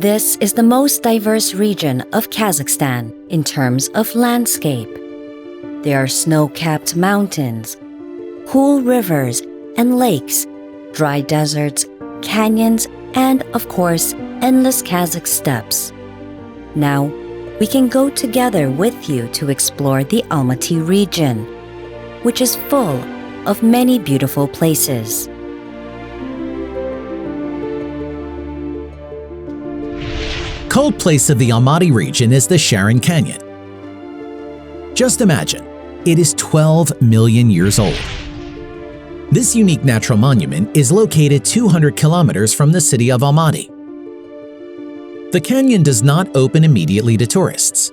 This is the most diverse region of Kazakhstan in terms of landscape. There are snow-capped mountains, cool rivers and lakes, dry deserts, canyons, and, of course, endless Kazakh steppes. Now, we can go together with you to explore the Almaty region, which is full of many beautiful places. Cold place of the Almaty region is the Sharon Canyon. Just imagine, it is 12 million years old. This unique natural monument is located 200 kilometers from the city of Almaty. The canyon does not open immediately to tourists.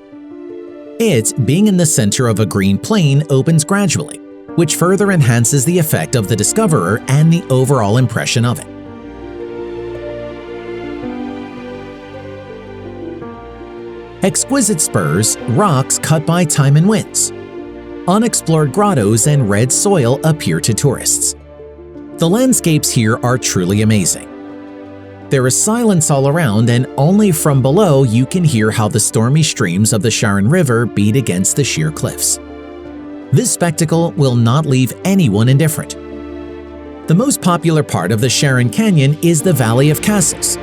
It, being in the center of a green plain, opens gradually, which further enhances the effect of the discoverer and the overall impression of it. Exquisite spurs, rocks cut by time and winds, unexplored grottos and red soil appear to tourists. The landscapes here are truly amazing. There is silence all around, and only from below you can hear how the stormy streams of the Sharon River beat against the sheer cliffs. This spectacle will not leave anyone indifferent. The most popular part of the Sharon Canyon is the Valley of Castles.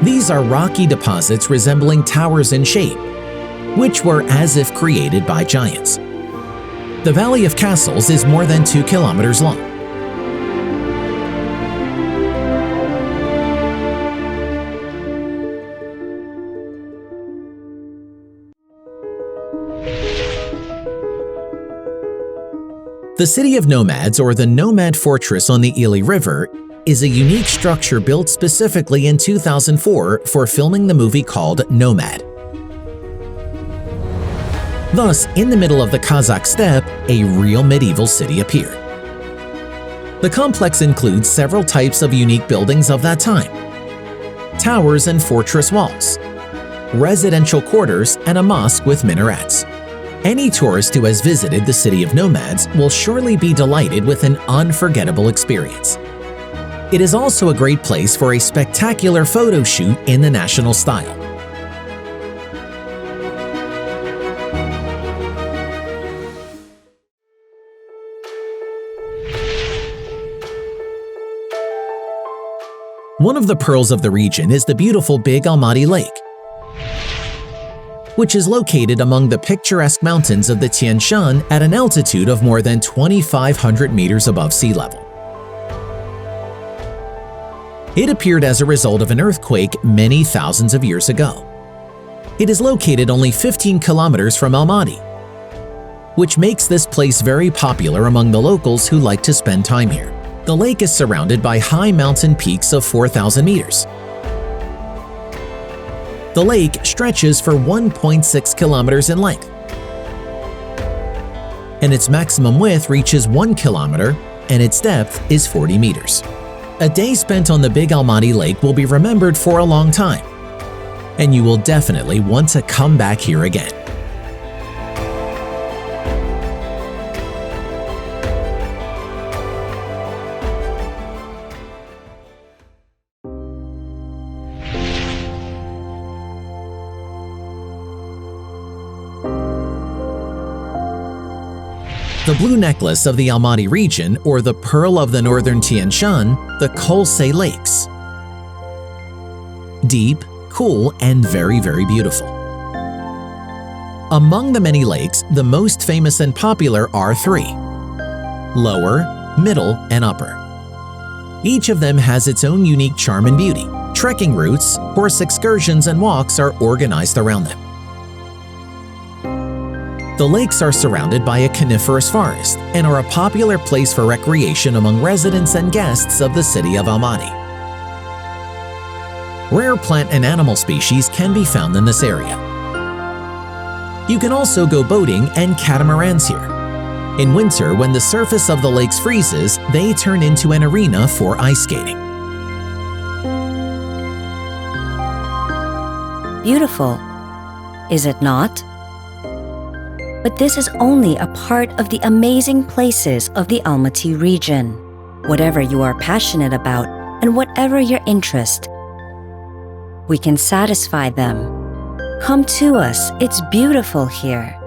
These are rocky deposits resembling towers in shape, which were as if created by giants. The Valley of Castles is more than 2 kilometers long. The city of Nomads, or the Nomad Fortress on the Ili River, is a unique structure built specifically in 2004 for filming the movie called Nomad. Thus, in the middle of the Kazakh steppe, a real medieval city appeared. The complex includes several types of unique buildings of that time: towers and fortress walls, residential quarters, and a mosque with minarets. Any tourist who has visited the city of Nomads will surely be delighted with an unforgettable experience. It is also a great place for a spectacular photo shoot in the national style. One of the pearls of the region is the beautiful Big Almaty Lake, which is located among the picturesque mountains of the Tian Shan at an altitude of more than 2,500 meters above sea level. It appeared as a result of an earthquake many thousands of years ago. It is located only 15 kilometers from Almaty, which makes this place very popular among the locals who like to spend time here. The lake is surrounded by high mountain peaks of 4,000 meters. The lake stretches for 1.6 kilometers in length, and its maximum width reaches 1 kilometer, and its depth is 40 meters. A day spent on the Big Almaty Lake will be remembered for a long time, and you will definitely want to come back here again. The blue necklace of the Almaty region, or the Pearl of the Northern Tian Shan, the Kolsay Lakes. Deep, cool, and very, very beautiful. Among the many lakes, the most famous and popular are 3: Lower, Middle, and Upper. Each of them has its own unique charm and beauty. Trekking routes, horse excursions, and walks are organized around them. The lakes are surrounded by a coniferous forest and are a popular place for recreation among residents and guests of the city of Almaty. Rare plant and animal species can be found in this area. You can also go boating and catamarans here. In winter, when the surface of the lakes freezes, they turn into an arena for ice skating. Beautiful, is it not? But this is only a part of the amazing places of the Almaty region. Whatever you are passionate about and whatever your interest, we can satisfy them. Come to us, it's beautiful here.